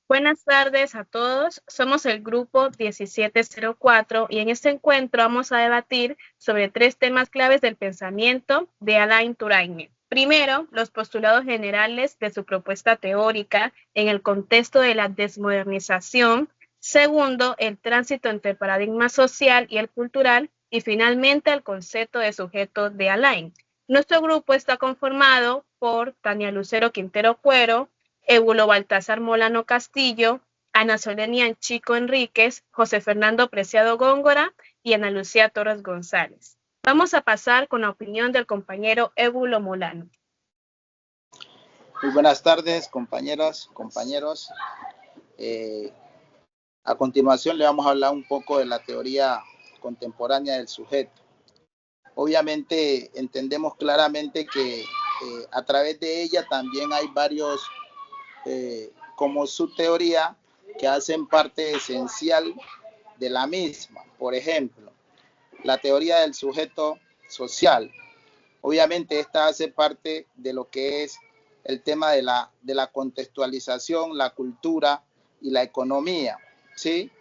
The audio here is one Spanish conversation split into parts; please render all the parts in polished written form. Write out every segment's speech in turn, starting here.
Buenas tardes a todos. Somos el grupo 1704 y en este encuentro vamos a debatir sobre 3 temas claves del pensamiento de Alain Touraine. Primero, los postulados generales de su propuesta teórica en el contexto de la desmodernización. Segundo, el tránsito entre el paradigma social y el cultural. Y finalmente, el concepto de sujeto de Alain. Nuestro grupo está conformado por Tania Lucero Quintero Cuero, Ébulo Baltasar Molano Castillo, Ana Solenia Chico Enríquez, José Fernando Preciado Góngora y Ana Lucía Torres González. Vamos a pasar con la opinión del compañero Ébulo Molano. Muy buenas tardes, compañeras, compañeros. A continuación le vamos a hablar un poco de la teoría contemporánea del sujeto. Obviamente entendemos claramente que a través de ella también hay varios, como su teoría, que hacen parte esencial de la misma. Por ejemplo, la teoría del sujeto social. Obviamente esta hace parte de lo que es el tema de la contextualización, la cultura y la economía, ¿sí?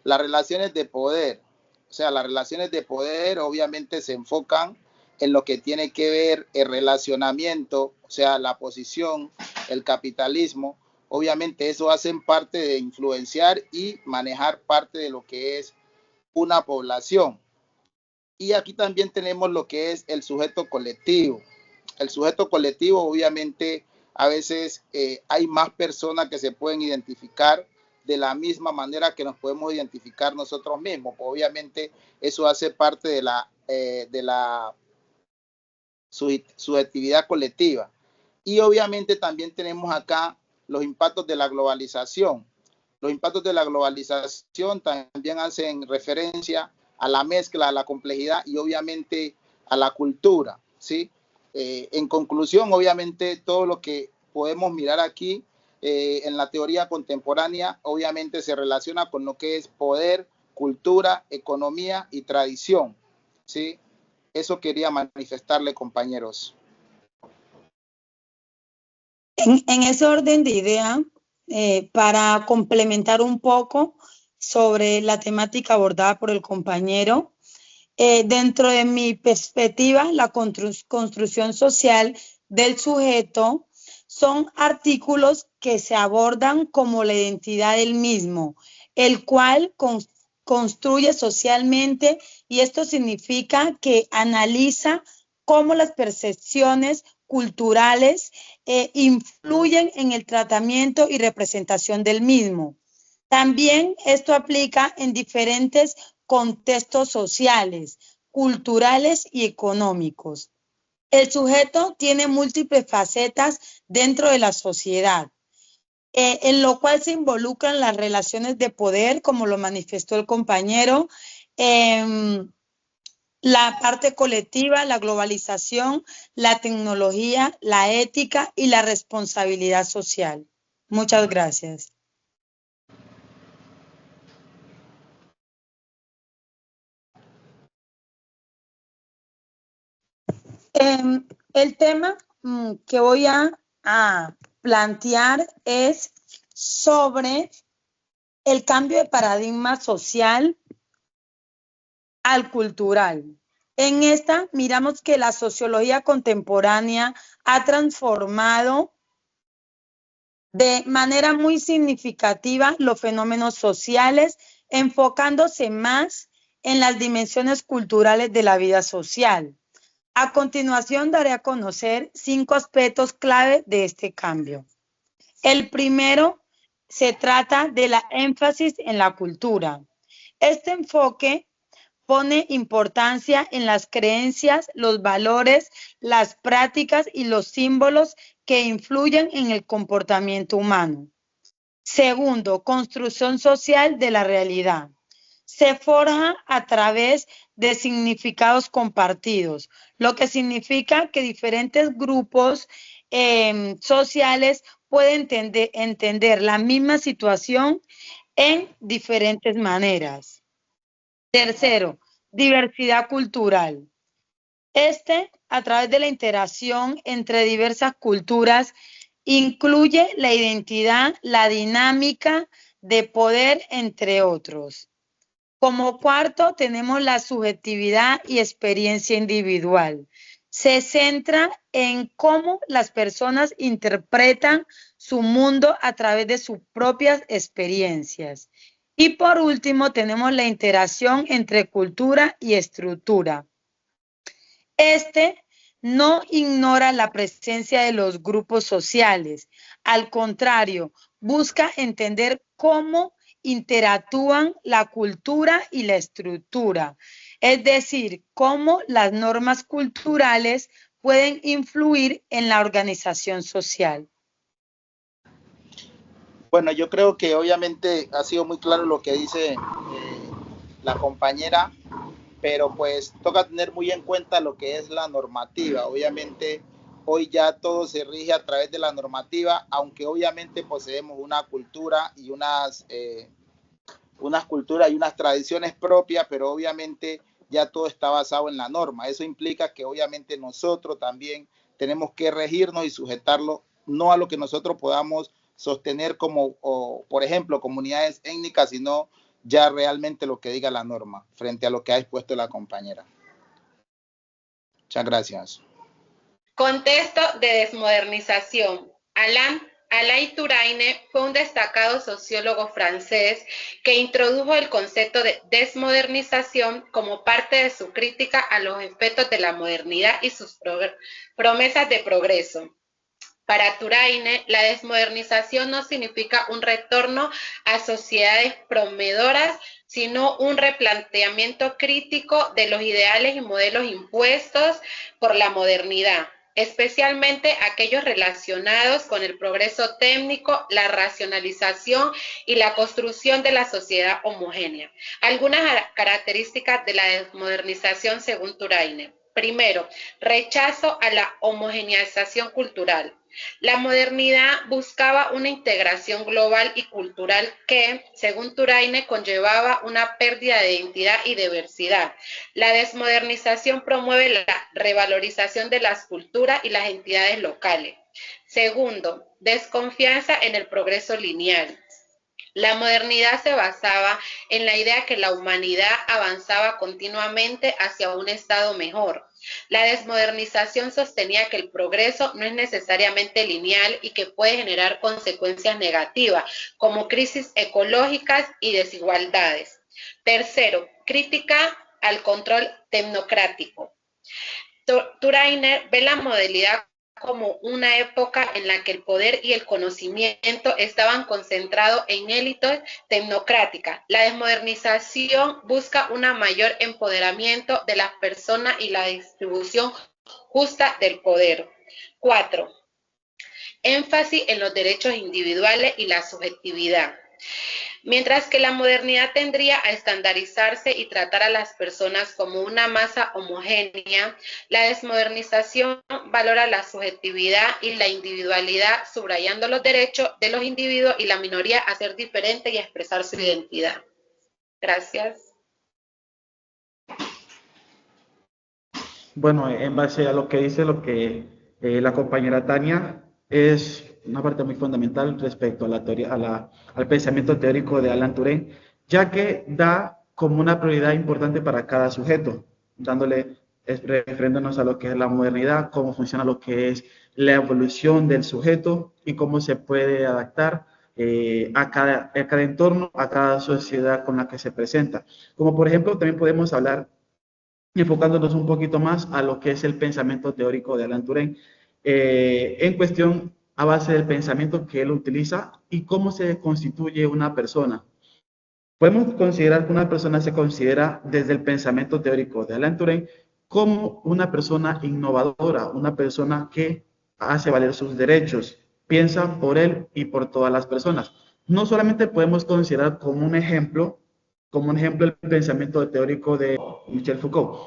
Las relaciones de poder, o sea, las relaciones de poder obviamente se enfocan en lo que tiene que ver el relacionamiento, o sea, la posición, el capitalismo. Obviamente eso hacen parte de influenciar y manejar parte de lo que es una población. Y aquí también tenemos lo que es el sujeto colectivo. El sujeto colectivo, obviamente, a veces hay más personas que se pueden identificar de la misma manera que nos podemos identificar nosotros mismos. Obviamente, eso hace parte de la subjetividad colectiva. Y obviamente también tenemos acá los impactos de la globalización. Los impactos de la globalización también hacen referencia a la mezcla, a la complejidad y obviamente a la cultura, ¿sí? En conclusión, obviamente todo lo que podemos mirar aquí en la teoría contemporánea obviamente se relaciona con lo que es poder, cultura, economía y tradición, ¿sí? Eso quería manifestarle, compañeros. En ese orden de idea, para complementar un poco sobre la temática abordada por el compañero, dentro de mi perspectiva, la construcción social del sujeto son artículos que se abordan como la identidad del mismo, el cual construye socialmente, y esto significa que analiza cómo las percepciones culturales influyen en el tratamiento y representación del mismo. También esto aplica en diferentes contextos sociales, culturales y económicos. El sujeto tiene múltiples facetas dentro de la sociedad, en lo cual se involucran las relaciones de poder, como lo manifestó el compañero, la parte colectiva, la globalización, la tecnología, la ética y la responsabilidad social. Muchas gracias. El tema que voy a plantear es sobre el cambio de paradigma social al cultural. En esta miramos que la sociología contemporánea ha transformado de manera muy significativa los fenómenos sociales, enfocándose más en las dimensiones culturales de la vida social. A continuación daré a conocer 5 aspectos clave de este cambio. El primero se trata de la énfasis en la cultura. Este enfoque pone importancia en las creencias, los valores, las prácticas y los símbolos que influyen en el comportamiento humano. Segundo, construcción social de la realidad. Se forja a través de significados compartidos, lo que significa que diferentes grupos sociales pueden entender la misma situación en diferentes maneras. Tercero, diversidad cultural. A través de la interacción entre diversas culturas, Incluye la identidad, la dinámica de poder, entre otros. Como cuarto, tenemos la subjetividad y experiencia individual. Se centra en cómo las personas interpretan su mundo a través de sus propias experiencias. Y por último, tenemos la interacción entre cultura y estructura. No ignora la presencia de los grupos sociales. Al contrario, busca entender cómo interactúan la cultura y la estructura. Es decir, cómo las normas culturales pueden influir en la organización social. Bueno, yo creo que obviamente ha sido muy claro lo que dice la compañera, pero pues toca tener muy en cuenta lo que es la normativa. Obviamente hoy ya todo se rige a través de la normativa, aunque obviamente poseemos una cultura y unas culturas y unas tradiciones propias, pero obviamente ya todo está basado en la norma. Eso implica que obviamente nosotros también tenemos que regirnos y sujetarlo no a lo que nosotros podamos sostener como, por ejemplo, comunidades étnicas, sino ya realmente lo que diga la norma, frente a lo que ha expuesto la compañera. Muchas gracias. Contexto de desmodernización. Alain Touraine fue un destacado sociólogo francés que introdujo el concepto de desmodernización como parte de su crítica a los efectos de la modernidad y sus promesas de progreso. Para Touraine, la desmodernización no significa un retorno a sociedades prometedoras, sino un replanteamiento crítico de los ideales y modelos impuestos por la modernidad, especialmente aquellos relacionados con el progreso técnico, la racionalización y la construcción de la sociedad homogénea. Algunas características de la desmodernización según Touraine. Primero, rechazo a la homogeneización cultural. La modernidad buscaba una integración global y cultural que, según Touraine, conllevaba una pérdida de identidad y diversidad. La desmodernización promueve la revalorización de las culturas y las entidades locales. Segundo, desconfianza en el progreso lineal. La modernidad se basaba en la idea que la humanidad avanzaba continuamente hacia un estado mejor. La desmodernización sostenía que el progreso no es necesariamente lineal y que puede generar consecuencias negativas, como crisis ecológicas y desigualdades. Tercero, crítica al control tecnocrático. Touraine ve la modernidad como una época en la que el poder y el conocimiento estaban concentrados en élites tecnocráticas. La desmodernización busca un mayor empoderamiento de las personas y la distribución justa del poder. 4. Énfasis en los derechos individuales y la subjetividad. Mientras que la modernidad tendría a estandarizarse y tratar a las personas como una masa homogénea, la desmodernización valora la subjetividad y la individualidad, subrayando los derechos de los individuos y la minoría a ser diferente y a expresar su identidad. Gracias. Bueno, en base a lo que dice la compañera Tania, es una parte muy fundamental respecto a la teoría, al pensamiento teórico de Alain Touraine, ya que da como una prioridad importante para cada sujeto, refiriéndonos a lo que es la modernidad, cómo funciona lo que es la evolución del sujeto y cómo se puede adaptar a cada entorno, a cada sociedad con la que se presenta. Como por ejemplo, también podemos hablar, enfocándonos un poquito más a lo que es el pensamiento teórico de Alain Touraine, en cuestión a base del pensamiento que él utiliza y cómo se constituye una persona. Podemos considerar que una persona se considera desde el pensamiento teórico de Alain Touraine como una persona innovadora, una persona que hace valer sus derechos, piensa por él y por todas las personas. No solamente podemos considerar como un ejemplo el pensamiento teórico de Michel Foucault,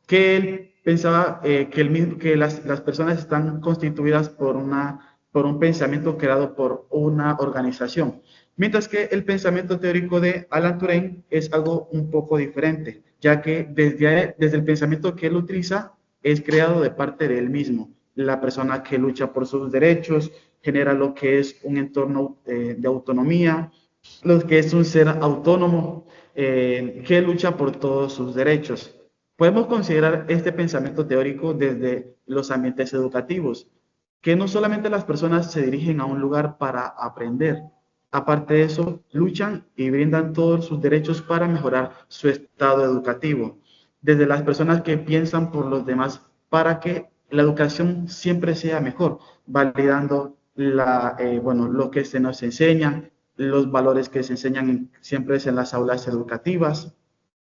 que él pensaba que las personas están constituidas por un pensamiento creado por una organización, mientras que el pensamiento teórico de Alain Touraine es algo un poco diferente, ya que desde el pensamiento que él utiliza es creado de parte de él mismo, la persona que lucha por sus derechos, genera lo que es un entorno de autonomía, lo que es un ser autónomo que lucha por todos sus derechos. Podemos considerar este pensamiento teórico desde los ambientes educativos, que no solamente las personas se dirigen a un lugar para aprender, aparte de eso, luchan y brindan todos sus derechos para mejorar su estado educativo. Desde las personas que piensan por los demás para que la educación siempre sea mejor, validando lo que se nos enseña, los valores que se enseñan siempre en las aulas educativas.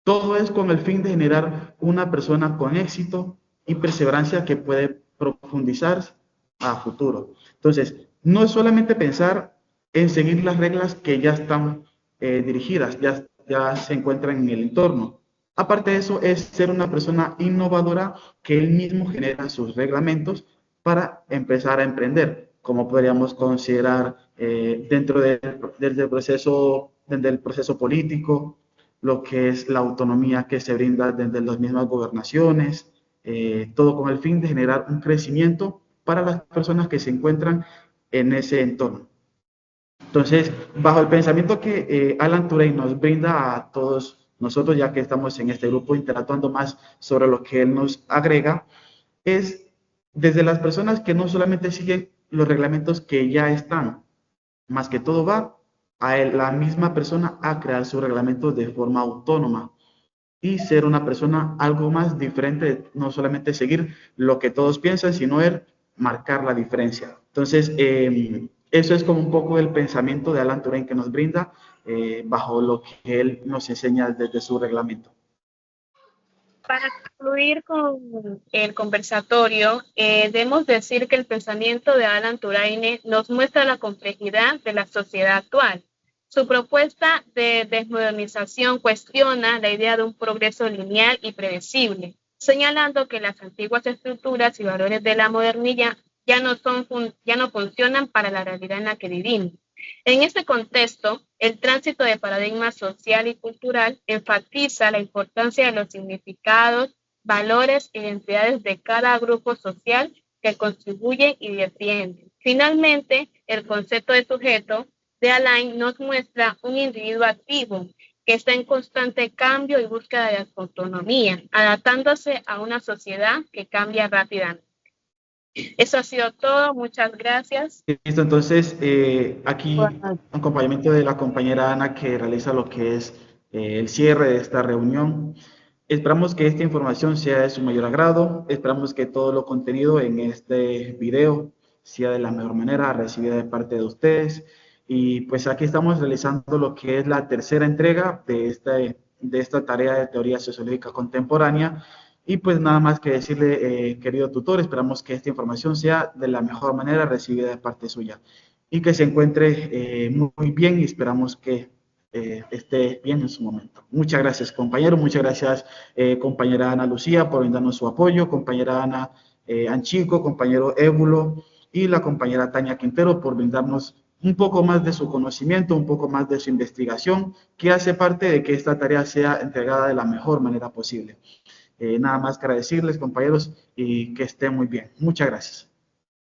Todo es con el fin de generar una persona con éxito y perseverancia que puede profundizar a futuro. Entonces, no es solamente pensar en seguir las reglas que ya están dirigidas, ya se encuentran en el entorno. Aparte de eso, es ser una persona innovadora que él mismo genera sus reglamentos para empezar a emprender, como podríamos considerar dentro del proceso político, lo que es la autonomía que se brinda desde las mismas gobernaciones, todo con el fin de generar un crecimiento para las personas que se encuentran en ese entorno. Entonces, bajo el pensamiento que Alan Turing nos brinda a todos nosotros, ya que estamos en este grupo interactuando más sobre lo que él nos agrega, es desde las personas que no solamente siguen los reglamentos que ya están, más que todo va a la misma persona a crear sus reglamentos de forma autónoma y ser una persona algo más diferente, no solamente seguir lo que todos piensan, sino marcar la diferencia. Entonces, eso es como un poco el pensamiento de Alan Turing que nos brinda bajo lo que él nos enseña desde su reglamento. Para concluir con el conversatorio, debemos decir que el pensamiento de Alan Turing nos muestra la complejidad de la sociedad actual. Su propuesta de desmodernización cuestiona la idea de un progreso lineal y predecible, señalando que las antiguas estructuras y valores de la modernidad ya no funcionan para la realidad en la que vivimos. En este contexto, el tránsito de paradigma social y cultural enfatiza la importancia de los significados, valores e identidades de cada grupo social que contribuyen y defienden. Finalmente, el concepto de sujeto de Alain nos muestra un individuo activo que está en constante cambio y búsqueda de autonomía, adaptándose a una sociedad que cambia rápidamente. Eso ha sido todo, muchas gracias. Listo, entonces aquí acompañamiento de la compañera Ana que realiza lo que es el cierre de esta reunión. Esperamos que esta información sea de su mayor agrado, esperamos que todo lo contenido en este video sea de la mejor manera recibida de parte de ustedes y pues aquí estamos realizando lo que es la tercera entrega de esta tarea de teoría sociológica contemporánea. Y pues nada más que decirle, querido tutor, esperamos que esta información sea de la mejor manera recibida de parte suya y que se encuentre muy bien y esperamos que esté bien en su momento. Muchas gracias, compañero. Muchas gracias, compañera Ana Lucía, por brindarnos su apoyo, compañera Ana Anchico, compañero Ébulo y la compañera Tania Quintero por brindarnos un poco más de su conocimiento, un poco más de su investigación, que hace parte de que esta tarea sea entregada de la mejor manera posible. Nada más que decirles, compañeros, y que estén muy bien. Muchas gracias.